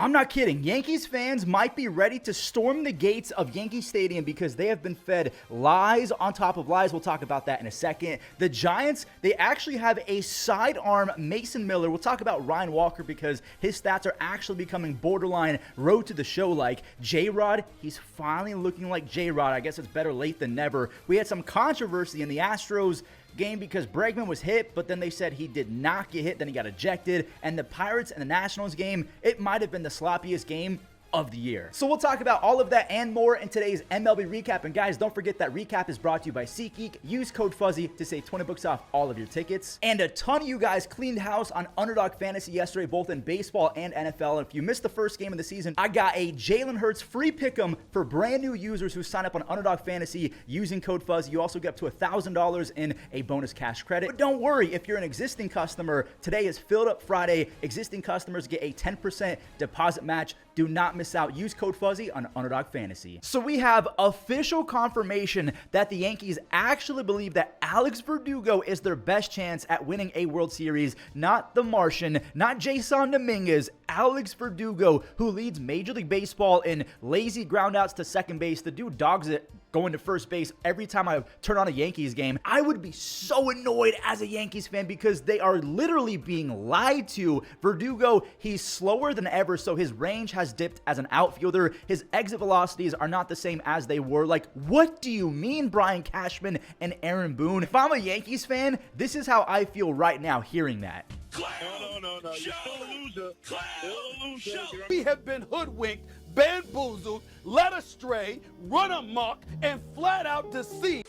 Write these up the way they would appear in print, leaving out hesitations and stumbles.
I'm not kidding. Yankees fans might be ready to storm the gates of Yankee Stadium because they have been fed lies on top of lies. We'll talk about that in a second. The Giants, they actually have a sidearm Mason Miller. We'll talk about Ryan Walker because his stats are actually becoming borderline road to the show like. J-Rod, he's finally looking like J-Rod. I guess it's better late than never. We had some controversy in the Astros game because Bregman was hit, but then they said he did not get hit, then he got ejected. And the Pirates and the Nationals game, it might have been the sloppiest game of the year. So we'll talk about all of that and more in today's MLB recap. And guys, don't forget that recap is brought to you by SeatGeek. Use code Fuzzy to save 20 bucks off all of your tickets. And a ton of you guys cleaned house on Underdog Fantasy yesterday, both in baseball and NFL. And if you missed the first game of the season, I got a Jalen Hurts free pick'em for brand new users who sign up on Underdog Fantasy using code Fuzzy. You also get up to $1,000 in a bonus cash credit. But don't worry, if you're an existing customer, today is Filled Up Friday. Existing customers get a 10% deposit match. Do not miss out. Use code Fuzzy on Underdog Fantasy. So we have official confirmation that the Yankees actually believe that Alex Verdugo is their best chance at winning a World Series. Not the Martian, not Jason Dominguez, Alex Verdugo, who leads Major League Baseball in lazy groundouts to second base. The dude dogs it going to first base every time I turn on a Yankees game. I would be so annoyed as a Yankees fan because they are literally being lied to. Verdugo, he's slower than ever, so his range has dipped as an outfielder. His exit velocities are not the same as they were. Like, what do you mean, Brian Cashman and Aaron Boone? If I'm a Yankees fan, this is how I feel right now hearing that. No. You're a loser. We have been hoodwinked, bamboozled, led astray, run amok, and flat out deceived.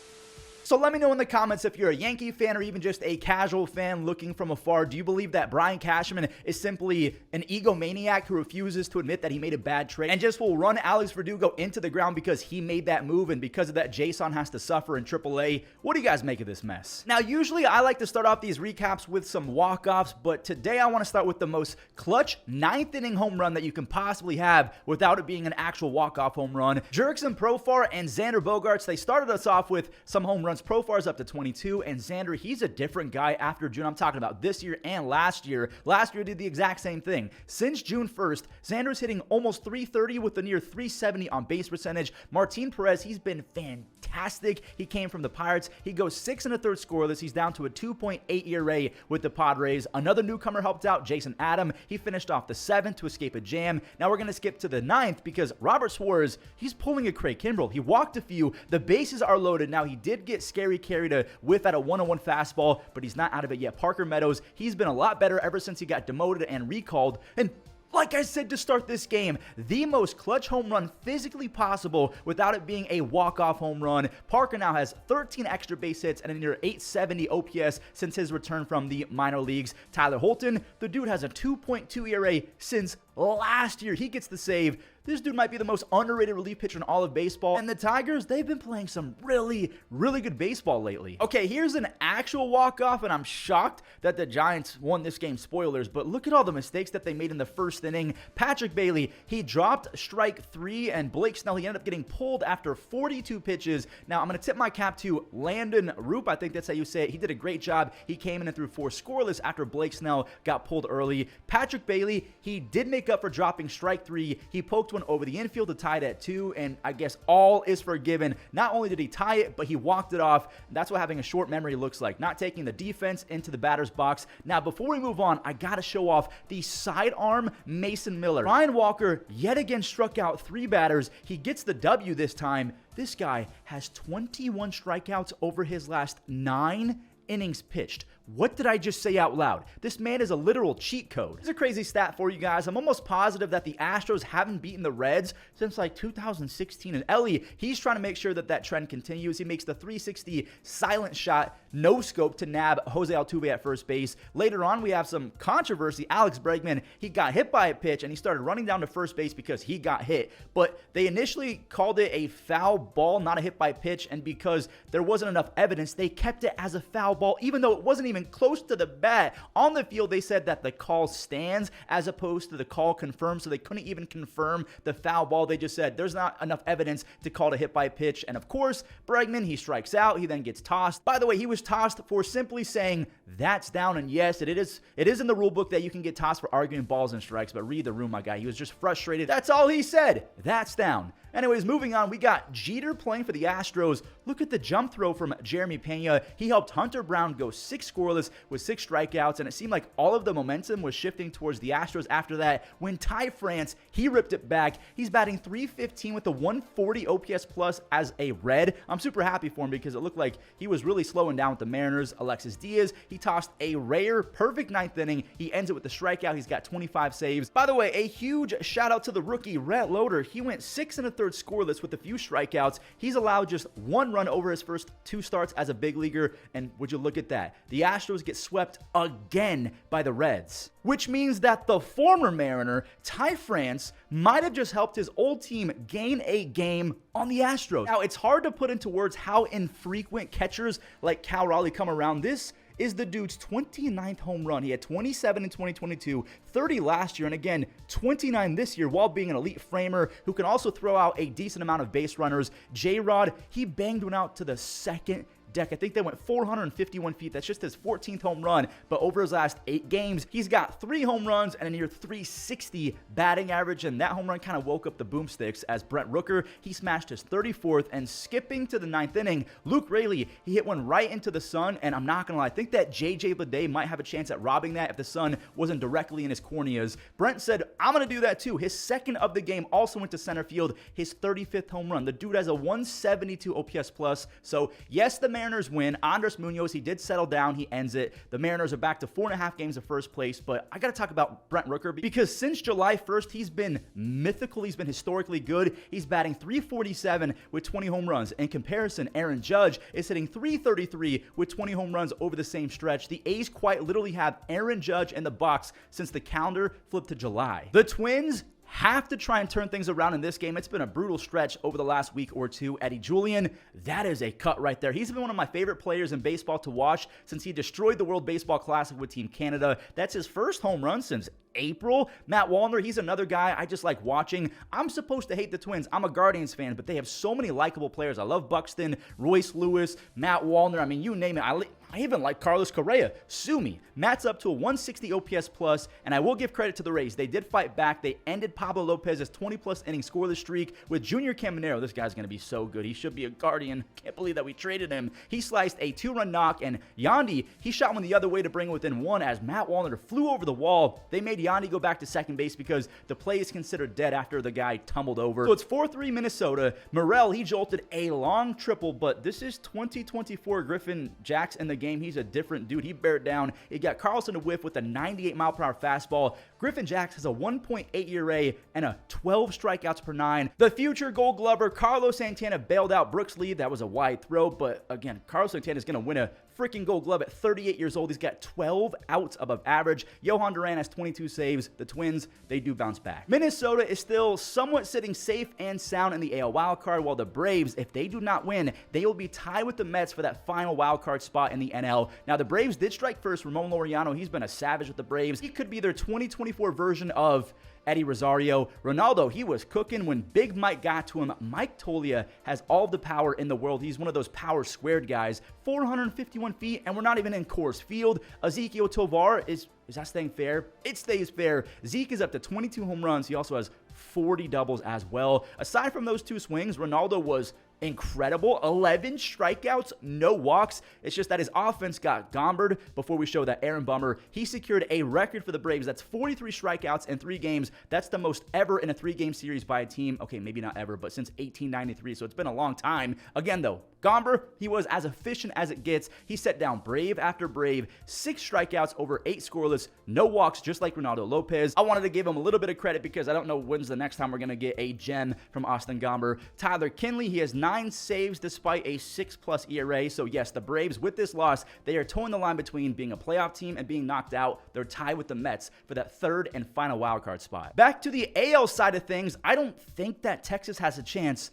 So let me know in the comments if you're a Yankee fan or even just a casual fan looking from afar. Do you believe that Brian Cashman is simply an egomaniac who refuses to admit that he made a bad trade and just will run Alex Verdugo into the ground because he made that move and because of that Jason has to suffer in AAA? What do you guys make of this mess? Now, usually I like to start off these recaps with some walk-offs, but today I want to start with the most clutch ninth inning home run that you can possibly have without it being an actual walk-off home run. Jurickson Profar and Xander Bogaerts, they started us off with some home runs. Profar's up to 22, and Xander, he's a different guy after June. I'm talking about this year and last year. Last year did the exact same thing. Since June 1st, Xander's hitting almost 330 with a near 370 on base percentage. Martin Perez, he's been fantastic. He came from the Pirates. He goes 6 1/3 scoreless. He's down to a 2.8 ERA with the Padres. Another newcomer helped out, Jason Adam. He finished off the 7th to escape a jam. Now we're going to skip to the 9th because Robert Suarez, he's pulling a Craig Kimbrell. He walked a few. The bases are loaded. Now he did get scary carry to whiff at a 101 fastball, but he's not out of it yet. Parker Meadows, he's been a lot better ever since he got demoted and recalled. And like I said to start this game, the most clutch home run physically possible without it being a walk-off home run. Parker now has 13 extra base hits and a near 870 OPS since his return from the minor leagues. Tyler Holton, the dude has a 2.2 ERA since last year. He gets the save. This dude might be the most underrated relief pitcher in all of baseball. And the Tigers, they've been playing some really good baseball lately. Okay, here's an actual walk-off, and I'm shocked that the Giants won this game. Spoilers, but look at all the mistakes that they made in the first inning. Patrick Bailey, he dropped strike 3, and Blake Snell, he ended up getting pulled after 42 pitches. Now, I'm going to tip my cap to Landon Roop. I think that's how you say it. He did a great job. He came in and threw 4 scoreless after Blake Snell got pulled early. Patrick Bailey, he did make up for dropping strike 3. He poked one over the infield to tie it at 2, and I guess all is forgiven. Not only did he tie it, but he walked it off. That's what having a short memory looks like, not taking the defense into the batter's box. Now, before we move on, I gotta show off the sidearm Mason Miller. Ryan Walker yet again struck out 3 batters. He gets the W this time. This guy has 21 strikeouts over his last 9 innings pitched. What did I just say out loud? This man is a literal cheat code. Here's a crazy stat for you guys. I'm almost positive that the Astros haven't beaten the Reds since like 2016. And Ellie, he's trying to make sure that that trend continues. He makes the 360 silent shot, no scope to nab Jose Altuve at first base. Later on, we have some controversy. Alex Bregman, he got hit by a pitch and he started running down to first base because he got hit. But they initially called it a foul ball, not a hit by pitch. And because there wasn't enough evidence, they kept it as a foul ball, even though it wasn't even close to the bat. On the field, they said that the call stands as opposed to the call confirmed, so they couldn't even confirm the foul ball. They just said there's not enough evidence to call it a hit by pitch. And of course, Bregman, he strikes out. He then gets tossed. By the way, he was tossed for simply saying That's down. And yes, it is in the rule book that you can get tossed for arguing balls and strikes, but read the room, my guy. He was just frustrated. That's all he said. That's down. Anyways, moving on, we got Jeter playing for the Astros. Look at the jump throw from Jeremy Pena. He helped Hunter Brown go 6 scoreless with 6 strikeouts, and it seemed like all of the momentum was shifting towards the Astros after that. When Ty France, he ripped it back. He's batting .315 with a 140 OPS plus as a Red. I'm super happy for him because it looked like he was really slowing down with the Mariners. Alexis Diaz, he tossed a rare, perfect 9th inning. He ends it with the strikeout. He's got 25 saves. By the way, a huge shout out to the rookie, Rhett Loader. He went 6 1/3 scoreless with a few strikeouts. He's allowed just 1 run over his first 2 starts as a big leaguer, and would you look at that? The Astros get swept again by the Reds, which means that the former Mariner, Ty France, might have just helped his old team gain a game on the Astros. Now, it's hard to put into words how infrequent catchers like Cal Raleigh come around. This is the dude's 29th home run. He had 27 in 2022, 30 last year, and again, 29 this year while being an elite framer who can also throw out a decent amount of base runners. J-Rod, he banged one out to the second deck. I think they went 451 feet. That's just his 14th home run. But over his last 8 games, he's got 3 home runs and a near .360 batting average. And that home run kind of woke up the boomsticks as Brent Rooker, he smashed his 34th. And skipping to the 9th inning, Luke Raley, he hit one right into the sun. And I'm not going to lie, I think that JJ Bleday might have a chance at robbing that if the sun wasn't directly in his corneas. Brent said, I'm going to do that too. His second of the game also went to center field, his 35th home run. The dude has a 172 OPS plus. So yes, the Mariners win. Andres Munoz, he did settle down. He ends it. The Mariners are back to 4.5 games of first place, but I got to talk about Brent Rooker because since July 1st, he's been mythical. He's been historically good. He's batting .347 with 20 home runs. In comparison, Aaron Judge is hitting .333 with 20 home runs over the same stretch. The A's quite literally have Aaron Judge in the box since the calendar flipped to July. The Twins have to try and turn things around in this game. It's been a brutal stretch over the last week or two. Eddie Julian, that is a cut right there. He's been one of my favorite players in baseball to watch since he destroyed the World Baseball Classic with Team Canada. That's his first home run since April. Matt Wallner, he's another guy I just like watching. I'm supposed to hate the Twins. I'm a Guardians fan, but they have so many likable players. I love Buxton, Royce Lewis, Matt Wallner. I mean, you name it. I even like Carlos Correa. Sue me. Matt's up to a 160 OPS plus, and I will give credit to the Rays. They did fight back. They ended Pablo Lopez's 20-plus inning scoreless streak with Junior Caminero. This guy's going to be so good. He should be a Guardian. Can't believe that we traded him. He sliced a 2-run knock, and Yandy, he shot one the other way to bring it within 1 as Matt Wallner flew over the wall. They made Yandy go back to second base because the play is considered dead after the guy tumbled over. So it's 4-3 Minnesota. Morel, he jolted a long triple, but this is 2024 Griffin Jacks in the game. He's a different dude. He bared down. He got Carlson to whiff with a 98-mile-per-hour fastball. Griffin Jacks has a 1.8 ERA and a 12 strikeouts per 9. The future Gold Glover, Carlos Santana, bailed out Brooks Lee. That was a wide throw, but again, Carlos Santana is going to win a freaking Gold Glove at 38 years old. He's got 12 outs above average. Johan Duran has 22 saves. The Twins, they do bounce back. Minnesota is still somewhat sitting safe and sound in the AL wildcard, while the Braves, if they do not win, they will be tied with the Mets for that final wildcard spot in the NL. Now, the Braves did strike first. Ramon Laureano, he's been a savage with the Braves. He could be their 2024 version of Eddie Rosario. Ronaldo, he was cooking when Big Mike got to him. Mike Tolia has all the power in the world. He's one of those power squared guys. 451 feet, and we're not even in Coors Field. Ezequiel Tovar, is that staying fair? It stays fair. Zeke is up to 22 home runs. He also has 40 doubles as well. Aside from those 2 swings, Ronaldo was incredible. 11 strikeouts, no walks. It's just that his offense got gombered before we show that Aaron Bummer, he secured a record for the Braves. That's 43 strikeouts in 3 games. That's the most ever in a 3-game series by a team. Okay, maybe not ever, but since 1893, so it's been a long time. Again, though, Gomber, he was as efficient as it gets. He set down Brave after Brave, 6 strikeouts over 8 scoreless, no walks, just like Ronaldo Lopez. I wanted to give him a little bit of credit because I don't know when's the next time we're going to get a gem from Austin Gomber. Tyler Kinley, he has 9 saves despite a 6+ ERA. So yes, the Braves, with this loss, they are towing the line between being a playoff team and being knocked out. They're tied with the Mets for that 3rd and final wildcard spot. Back to the AL side of things, I don't think that Texas has a chance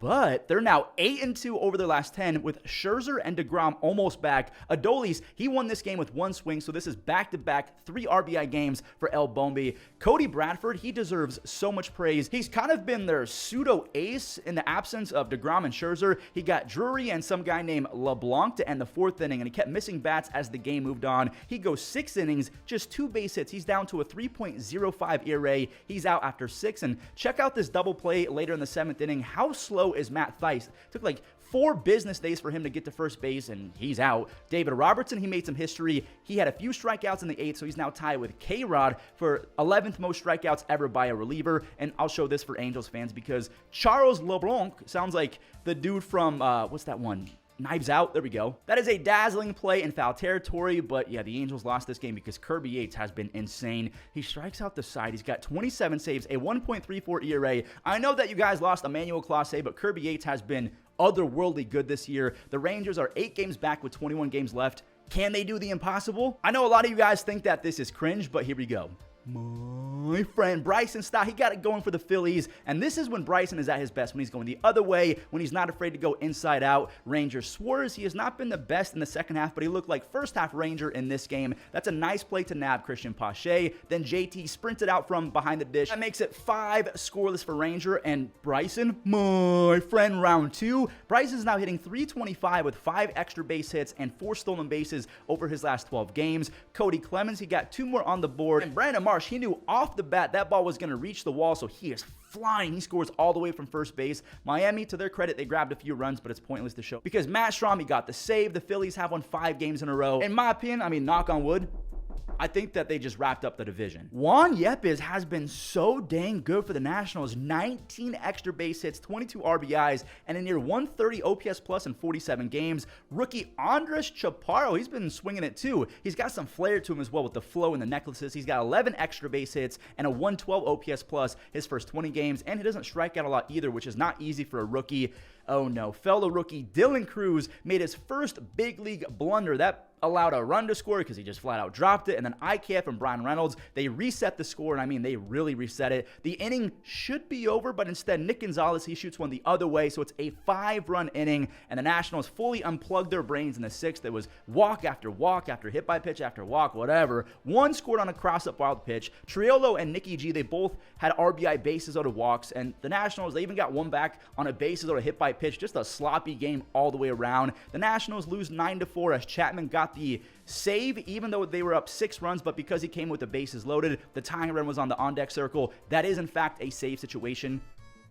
but they're now 8-2 over their last 10 with Scherzer and DeGrom almost back. Adolis, he won this game with one swing, so this is back-to-back 3 RBI games for El Bombi. Cody Bradford, he deserves so much praise. He's kind of been their pseudo-ace in the absence of DeGrom and Scherzer. He got Drury and some guy named LeBlanc to end the 4th inning, and he kept missing bats as the game moved on. He goes 6 innings, just 2 base hits. He's down to a 3.05 ERA. He's out after 6, and check out this double play later in the 7th inning. How slow is Matt Thaiss? Took like 4 business days for him to get to first base, and he's out. David Robertson, he made some history. He had a few strikeouts in the 8th, so he's now tied with K-Rod for 11th most strikeouts ever by a reliever. And I'll show this for Angels fans because Charles LeBlanc sounds like the dude from, what's that one? Knives Out. There we go. That is a dazzling play in foul territory, but yeah, the Angels lost this game because Kirby Yates has been insane. He strikes out the side. He's got 27 saves, a 1.34 ERA. I know that you guys lost Emmanuel Clase, but Kirby Yates has been otherworldly good this year. The Rangers are 8 games back with 21 games left. Can they do the impossible? I know a lot of you guys think that this is cringe, but here we go. My friend Bryson Stott, he got it going for the Phillies, and this is when Bryson is at his best, when he's going the other way, when he's not afraid to go inside out. Ranger Suarez, he has not been the best in the second half, but he looked like first half Ranger in this game. That's a nice play to nab Christian Pache. Then JT sprinted out from behind the dish. That makes it 5 scoreless for Ranger, and Bryson, my friend, round 2. Bryson's now hitting .325 with 5 extra base hits and 4 stolen bases over his last 12 games. Cody Clemens, he got 2 more on the board, and Brandon Marsh, he knew off the bat that ball was going to reach the wall, so he is flying. He scores all the way from first base. Miami, to their credit, they grabbed a few runs, but it's pointless to show because Matt Strahm, he got the save. The Phillies have won 5 games in a row. In my opinion, I mean, knock on wood, I think that they just wrapped up the division. Juan Yepes has been so dang good for the Nationals. 19 extra base hits, 22 RBIs, and a near 130 OPS plus in 47 games. Rookie Andres Chaparro, he's been swinging it too. He's got some flair to him as well with the flow and the necklaces. He's got 11 extra base hits and a 112 OPS plus his first 20 games, and he doesn't strike out a lot either, which is not easy for a rookie. Oh no, fellow rookie Dylan Cruz made his first big league blunder. That allowed a run to score because he just flat out dropped it. And then IKF and Brian Reynolds, they reset the score, and I mean, they really reset it. The inning should be over, but instead Nick Gonzalez, he shoots one the other way, so it's a 5-run inning, and the Nationals fully unplugged their brains in the 6th. It was walk after hit by pitch after walk, whatever. One scored on a cross-up wild pitch. Triolo and Nicky G, they both had RBI bases out of walks, and the Nationals, they even got one back on a bases out of hit by pitch. Just a sloppy game all the way around. The Nationals lose 9-4 as Chapman got the save, even though they were up 6 runs, but because he came with the bases loaded, the tying run was on the on-deck circle. That is, in fact, a save situation.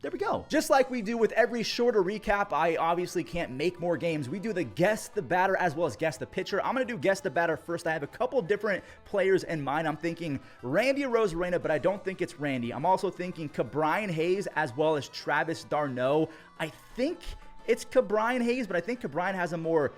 There we go. Just like we do with every shorter recap, I obviously can't make more games. We do the guess the batter as well as guess the pitcher. I'm going to do guess the batter first. I have a couple different players in mind. I'm thinking Randy Arozarena, but I don't think it's Randy. I'm also thinking Ke'Bryan Hayes as well as Travis d'Arnaud. I think it's Ke'Bryan Hayes, but I think Ke'Bryan has a more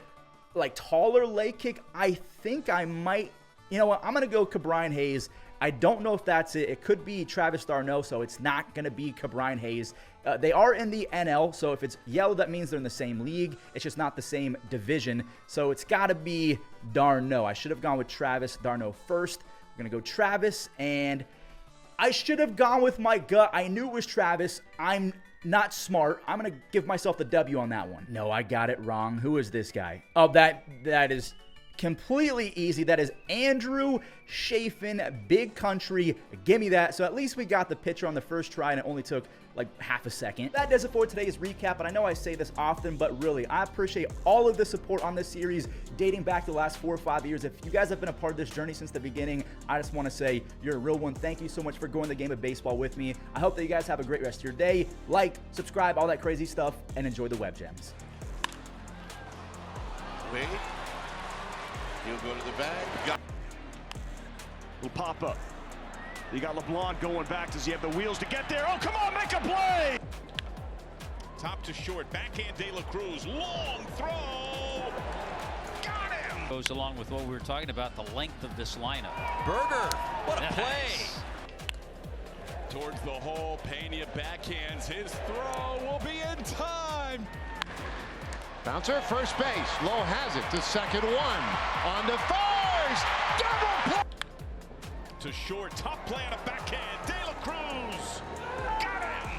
taller leg kick. I think I might, you know what, I'm going to go Ke'Bryan Hayes. I don't know if that's it. It could be Travis d'Arnaud, so it's not going to be Ke'Bryan Hayes. They are in the NL, so if it's yellow, that means they're in the same league. It's just not the same division, so it's got to be d'Arnaud. I should have gone with Travis d'Arnaud first. We're going to go Travis, and I should have gone with my gut. I knew it was Travis. I'm not smart. I'm going to give myself the W on that one. No, I got it wrong. Who is this guy? Oh, that is completely easy. That is Andrew Chafin, Big Country. Give me that. So at least we got the pitcher on the first try, and it only took like half a second. That does it for today's recap, and I know I say this often, but really, I appreciate all of the support on this series dating back to the last 4 or 5 years. If you guys have been a part of this journey since the beginning, I just want to say you're a real one. Thank you so much for going the game of baseball with me. I hope that you guys have a great rest of your day. Like, subscribe, all that crazy stuff, and enjoy the web gems. Wait. He'll go to the bag. Will pop up. You got LeBlanc going back. Does he have the wheels to get there? Oh, come on, make a play! Top to short, backhand De La Cruz, long throw, got him! Goes along with what we were talking about, the length of this lineup. Berger, what a Nice. play! Towards the hole, Pena backhands, his throw will be in time! Bouncer, first base. Lowe has it to second one. On to first. Double play. To short, top play on a backhand, De La Cruz, got